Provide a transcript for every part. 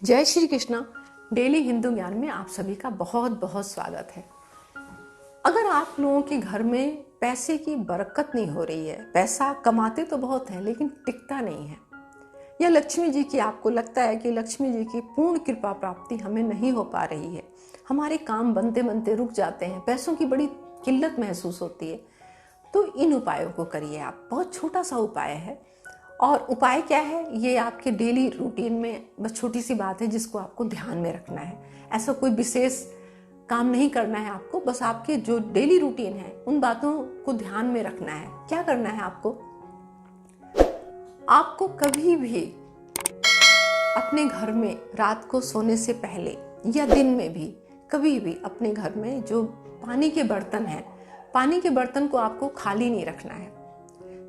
जय श्री कृष्णा। डेली हिंदू ज्ञान में आप सभी का बहुत बहुत स्वागत है। अगर आप लोगों के घर में पैसे की बरकत नहीं हो रही है, पैसा कमाते तो बहुत हैं लेकिन टिकता नहीं है, या लक्ष्मी जी की आपको लगता है कि लक्ष्मी जी की पूर्ण कृपा प्राप्ति हमें नहीं हो पा रही है, हमारे काम बनते बनते रुक जाते हैं, पैसों की बड़ी किल्लत महसूस होती है, तो इन उपायों को करिए आप। बहुत छोटा सा उपाय है। और उपाय क्या है, ये आपके डेली रूटीन में बस छोटी सी बात है जिसको आपको ध्यान में रखना है। ऐसा कोई विशेष काम नहीं करना है आपको, बस आपके जो डेली रूटीन है उन बातों को ध्यान में रखना है। क्या करना है आपको कभी भी अपने घर में रात को सोने से पहले या दिन में भी कभी भी अपने घर में जो पानी के बर्तन हैं, पानी के बर्तन को आपको खाली नहीं रखना है।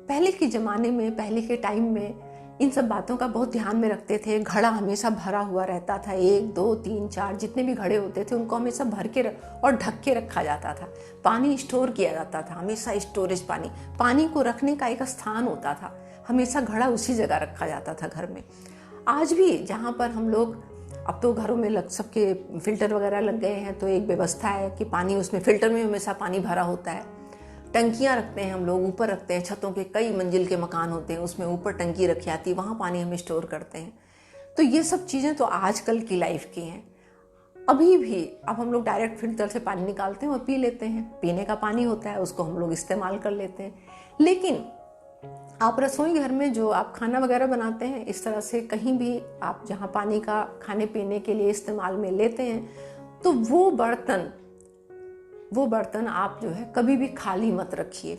पहले के ज़माने में, पहले के टाइम में इन सब बातों का बहुत ध्यान में रखते थे। घड़ा हमेशा भरा हुआ रहता था, 1 2 3 4 जितने भी घड़े होते थे उनको हमेशा भर के और ढक के रखा जाता था। पानी स्टोर किया जाता था, हमेशा स्टोरेज पानी को रखने का एक स्थान होता था, हमेशा घड़ा उसी जगह रखा जाता था घर में। आज भी जहाँ पर हम लोग, अब तो घरों में सबके फिल्टर वगैरह लग गए हैं, तो एक व्यवस्था है कि पानी उसमें फिल्टर में हमेशा पानी भरा होता है। टंकियाँ रखते हैं हम लोग, ऊपर रखते हैं, छतों के कई मंजिल के मकान होते हैं उसमें ऊपर टंकी रखी आती है, वहाँ पानी हम स्टोर करते हैं। तो ये सब चीज़ें तो आजकल की लाइफ की हैं। अभी भी अब हम लोग डायरेक्ट फिल्टर से पानी निकालते हैं और पी लेते हैं, पीने का पानी होता है, उसको हम लोग इस्तेमाल कर लेते हैं। लेकिन आप रसोई घर में जो आप खाना वगैरह बनाते हैं, इस तरह से कहीं भी आप जहाँ पानी का खाने पीने के लिए इस्तेमाल में लेते हैं, तो वो बर्तन आप जो है कभी भी खाली मत रखिए।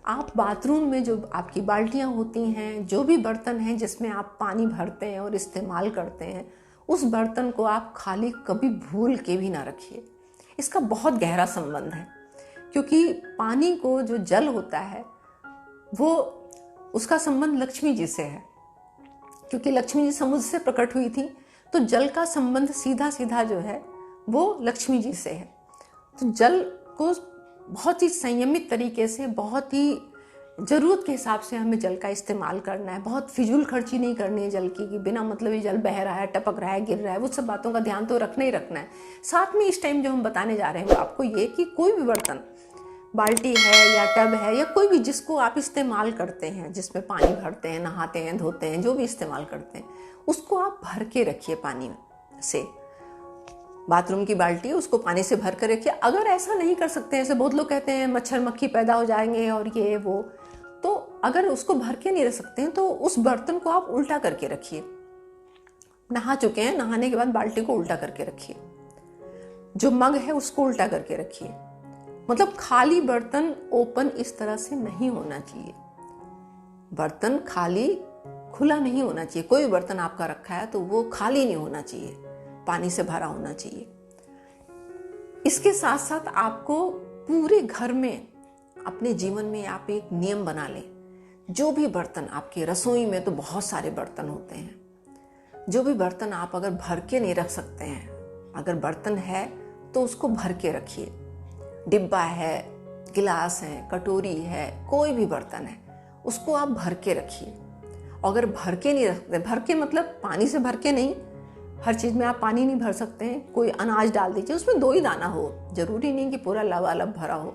आप बाथरूम में जो आपकी बाल्टियाँ होती हैं, जो भी बर्तन हैं जिसमें आप पानी भरते हैं और इस्तेमाल करते हैं, उस बर्तन को आप खाली कभी भूल के भी ना रखिए। इसका बहुत गहरा संबंध है, क्योंकि पानी को जो जल होता है वो उसका संबंध लक्ष्मी जी से है। क्योंकि लक्ष्मी जी समुद्र से प्रकट हुई थी, तो जल का संबंध सीधा सीधा जो है वो लक्ष्मी जी से है। तो जल को बहुत ही संयमित तरीके से, बहुत ही ज़रूरत के हिसाब से हमें जल का इस्तेमाल करना है। बहुत फिजूल खर्ची नहीं करनी है जल की, कि बिना मतलब ही जल बह रहा है, टपक रहा है, गिर रहा है, वो सब बातों का ध्यान तो रखना ही रखना है। साथ में इस टाइम जो हम बताने जा रहे हैं वो आपको ये कि कोई भी बर्तन, बाल्टी है या टब है या कोई भी जिसको आप इस्तेमाल करते हैं, जिसमें पानी भरते हैं, नहाते हैं, धोते हैं, जो भी इस्तेमाल करते हैं, उसको आप भर के रखिए पानी से। बाथरूम की बाल्टी है उसको पानी से भर कर रखिए। अगर ऐसा नहीं कर सकते हैं, ऐसे बहुत लोग कहते हैं मच्छर मक्खी पैदा हो जाएंगे और ये वो, तो अगर उसको भर के नहीं रख सकते हैं तो उस बर्तन को आप उल्टा करके रखिए। नहा चुके हैं, नहाने के बाद बाल्टी को उल्टा करके रखिए। जो मग है उसको उल्टा करके रखिए। मतलब खाली बर्तन ओपन इस तरह से नहीं होना चाहिए। बर्तन खाली खुला नहीं होना चाहिए। कोई बर्तन आपका रखा है तो वो खाली नहीं होना चाहिए, पानी से भरा होना चाहिए। इसके साथ साथ आपको पूरे घर में, अपने जीवन में आप एक नियम बना लें। जो भी बर्तन आपके, रसोई में तो बहुत सारे बर्तन होते हैं, जो भी बर्तन आप अगर भर के नहीं रख सकते हैं, अगर बर्तन है तो उसको भर के रखिए। डिब्बा है, गिलास है, कटोरी है, कोई भी बर्तन है उसको आप भर के रखिए। अगर भर के नहीं रखते, भर के मतलब पानी से भर के नहीं, हर चीज़ में आप पानी नहीं भर सकते हैं। कोई अनाज डाल दीजिए, उसमें 2 ही दाना हो, जरूरी नहीं कि पूरा लबालब भरा हो,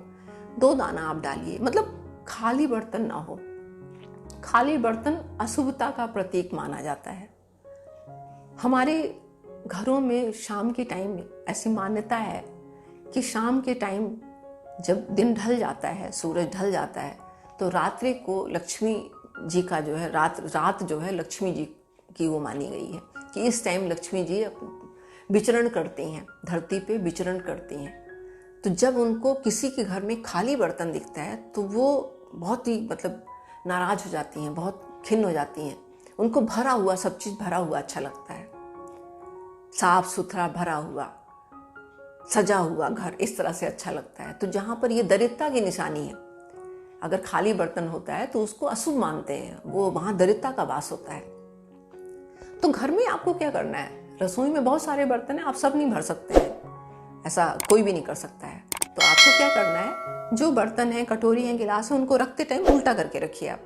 2 दाना आप डालिए। मतलब खाली बर्तन ना हो। खाली बर्तन अशुभता का प्रतीक माना जाता है। हमारे घरों में शाम के टाइम में ऐसी मान्यता है कि शाम के टाइम जब दिन ढल जाता है, सूरज ढल जाता है, तो रात्रि को लक्ष्मी जी का जो है, रात जो है लक्ष्मी जी की वो मानी गई है कि इस टाइम लक्ष्मी जी विचरण करती हैं, धरती पे विचरण करती हैं। तो जब उनको किसी के घर में खाली बर्तन दिखता है तो वो बहुत ही मतलब नाराज हो जाती हैं, बहुत खिन्न हो जाती हैं। उनको भरा हुआ, सब चीज़ भरा हुआ अच्छा लगता है, साफ सुथरा भरा हुआ, सजा हुआ घर इस तरह से अच्छा लगता है। तो जहाँ पर ये दरिद्रता की निशानी है, अगर खाली बर्तन होता है तो उसको अशुभ मानते हैं, वो वहाँ दरिद्रता का वास होता है। तो घर में आपको क्या करना है, रसोई में बहुत सारे बर्तन हैं, आप सब नहीं भर सकते हैं, ऐसा कोई भी नहीं कर सकता है। तो आपको क्या करना है, जो बर्तन है, कटोरी है, गिलास है, उनको रखते टाइम उल्टा करके रखिए। आप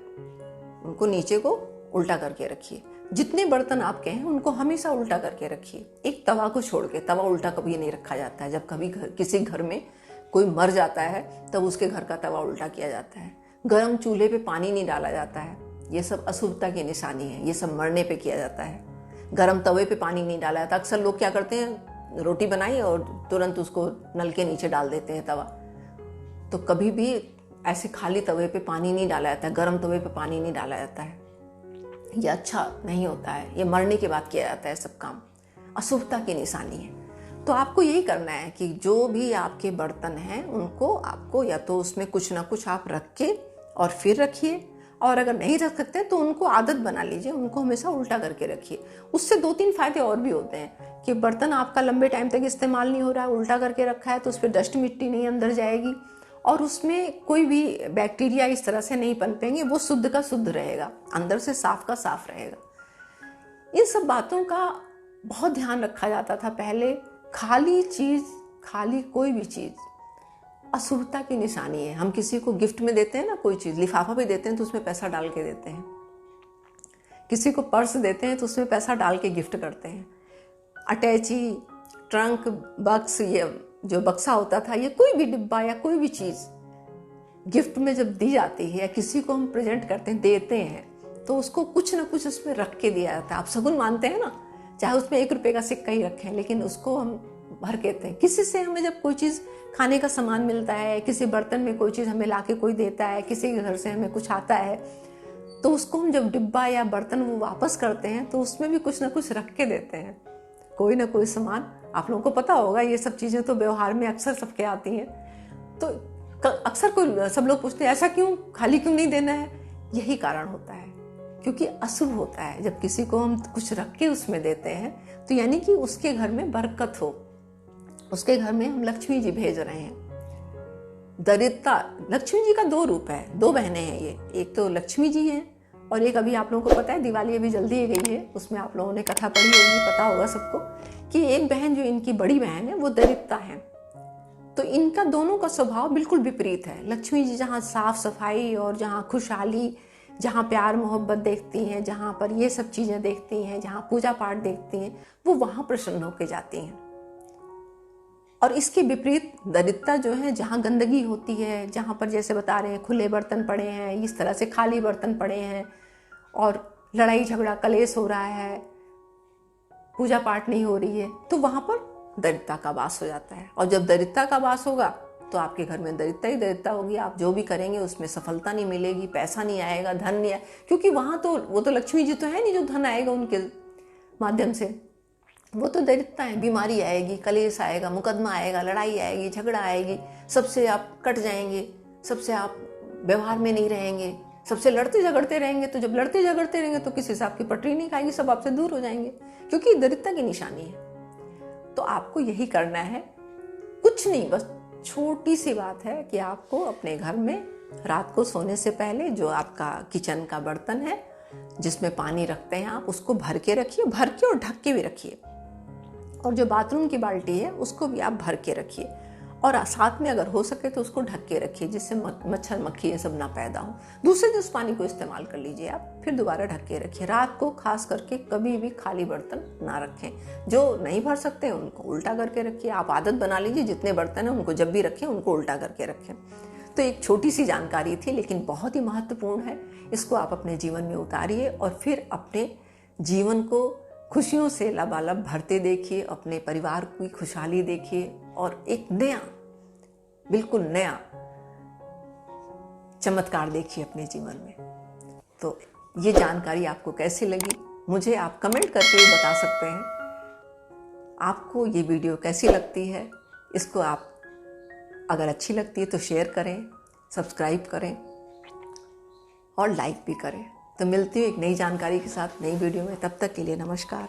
उनको नीचे को उल्टा करके रखिए। जितने बर्तन आपके हैं उनको हमेशा उल्टा करके रखिए। एक तवा को छोड़ के, तवा उल्टा कभी नहीं रखा जाता है। जब कभी किसी घर में कोई मर जाता है तब उसके घर का तवा उल्टा किया जाता है। गर्म चूल्हे पे पानी नहीं डाला जाता है, ये सब अशुभता की निशानी है। ये सब मरने पे किया जाता है। गर्म तवे पे पानी नहीं डाला जाता। अक्सर लोग क्या करते हैं, रोटी बनाई और तुरंत उसको नल के नीचे डाल देते हैं तवा। तो कभी भी ऐसे खाली तवे पे पानी नहीं डाला जाता है, गर्म तवे पे पानी नहीं डाला जाता है। ये अच्छा नहीं होता है, ये मरने के बाद किया जाता है सब काम, अशुभता की निशानी है। तो आपको यही करना है कि जो भी आपके बर्तन हैं उनको आपको या तो उसमें कुछ ना कुछ आप रख के और फिर रखिए, और अगर नहीं रख सकते तो उनको आदत बना लीजिए, उनको हमेशा उल्टा करके रखिए। उससे 2-3 फायदे और भी होते हैं कि बर्तन आपका लंबे टाइम तक इस्तेमाल नहीं हो रहा है, उल्टा करके रखा है तो उस पर डस्ट मिट्टी नहीं अंदर जाएगी और उसमें कोई भी बैक्टीरिया इस तरह से नहीं पनपेंगे। वो शुद्ध का शुद्ध रहेगा, अंदर से साफ का साफ रहेगा। इन सब बातों का बहुत ध्यान रखा जाता था पहले। खाली चीज़, खाली कोई भी चीज़ अशुभता की निशानी है। हम किसी को गिफ्ट में देते हैं ना, कोई चीज़ लिफाफा भी देते हैं तो उसमें पैसा डाल के देते हैं। किसी को पर्स देते हैं तो उसमें पैसा डाल के गिफ्ट करते हैं। अटैची, ट्रंक, बक्स, ये जो बक्सा होता था, ये कोई भी डिब्बा या कोई भी चीज़ गिफ्ट में जब दी जाती है या किसी को हम प्रेजेंट करते हैं, देते हैं, तो उसको कुछ ना कुछ उसमें रख के दिया जाता है। आप शगुन मानते हैं ना, चाहे उसमें 1 रुपये का सिक्का ही रखें, लेकिन उसको हम भर के देते हैं। किसी से हमें जब कोई चीज़, खाने का सामान मिलता है, किसी बर्तन में कोई चीज़ हमें लाके कोई देता है, किसी के घर से हमें कुछ आता है, तो उसको हम जब डिब्बा या बर्तन वो वापस करते हैं तो उसमें भी कुछ ना कुछ रख के देते हैं, कोई ना कोई सामान। आप लोगों को पता होगा, ये सब चीज़ें तो व्यवहार में अक्सर सबके आती हैं। तो अक्सर कोई, सब लोग पूछते हैं ऐसा क्यों, खाली क्यों नहीं देना है? यही कारण होता है, क्योंकि अशुभ होता है। जब किसी को हम कुछ रख के उसमें देते हैं तो यानी कि उसके घर में बरकत हो, उसके घर में हम लक्ष्मी जी भेज रहे हैं। दरिद्रता, लक्ष्मी जी का 2 रूप है, 2 बहनें हैं ये। एक तो लक्ष्मी जी हैं और एक अभी आप लोगों को पता है दिवाली अभी जल्दी ही गई है, उसमें आप लोगों ने कथा पढ़ी होगी, पता होगा सबको कि एक बहन जो इनकी बड़ी बहन है वो दरिद्रता है। तो इनका दोनों का स्वभाव बिल्कुल विपरीत है। लक्ष्मी जी जहाँ साफ सफाई और जहाँ खुशहाली, जहाँ प्यार मोहब्बत देखती हैं, जहाँ पर ये सब चीज़ें देखती हैं, जहाँ पूजा पाठ देखती हैं, वो वहाँ प्रसन्न होकर जाती हैं। और इसके विपरीत दरिद्रता जो है, जहाँ गंदगी होती है, जहाँ पर जैसे बता रहे हैं खुले बर्तन पड़े हैं, इस तरह से खाली बर्तन पड़े हैं और लड़ाई झगड़ा कलेश हो रहा है, पूजा पाठ नहीं हो रही है, तो वहाँ पर दरिद्रता का वास हो जाता है। और जब दरिद्रता का वास होगा तो आपके घर में दरिद्रता ही दरिद्रता होगी। आप जो भी करेंगे उसमें सफलता नहीं मिलेगी, पैसा नहीं आएगा, धन नहीं आएगा, क्योंकि वहाँ तो वो तो लक्ष्मी जी तो है नहीं जो धन आएगा उनके माध्यम से। वो तो दरिद्रता है, बीमारी आएगी, कलेश आएगा, मुकदमा आएगा, लड़ाई आएगी, झगड़ा आएगी, सबसे आप कट जाएंगे, सबसे आप व्यवहार में नहीं रहेंगे, सबसे लड़ते झगड़ते रहेंगे। तो जब लड़ते झगड़ते रहेंगे तो किसी से आपकी पटरी नहीं खाएगी, सब आपसे दूर हो जाएंगे, क्योंकि दरिद्रता की निशानी है। तो आपको यही करना है, कुछ नहीं, बस छोटी सी बात है कि आपको अपने घर में रात को सोने से पहले जो आपका किचन का बर्तन है जिसमें पानी रखते हैं आप, उसको भर के रखिए, भर के और ढक के भी रखिए। और जो बाथरूम की बाल्टी है उसको भी आप भर के रखिए, और साथ में अगर हो सके तो उसको ढक के रखिए, जिससे मच्छर मक्खी ये सब ना पैदा हो। दूसरे दिन उस पानी को इस्तेमाल कर लीजिए आप, फिर दोबारा ढक के रखिए। रात को खास करके कभी भी खाली बर्तन ना रखें। जो नहीं भर सकते हैं उनको उल्टा करके रखिए। आप आदत बना लीजिए, जितने बर्तन हैं उनको जब भी रखें उनको उल्टा करके रखें। तो एक छोटी सी जानकारी थी, लेकिन बहुत ही महत्वपूर्ण है। इसको आप अपने जीवन में उतारिए और फिर अपने जीवन को खुशियों से लबालब भरते देखिए, अपने परिवार की खुशहाली देखिए और एक नया, बिल्कुल नया चमत्कार देखिए अपने जीवन में। तो ये जानकारी आपको कैसी लगी मुझे आप कमेंट करके भी बता सकते हैं। आपको ये वीडियो कैसी लगती है, इसको आप अगर अच्छी लगती है तो शेयर करें, सब्सक्राइब करें और लाइक भी करें। तो मिलती हूँ एक नई जानकारी के साथ नई वीडियो में। तब तक के लिए नमस्कार।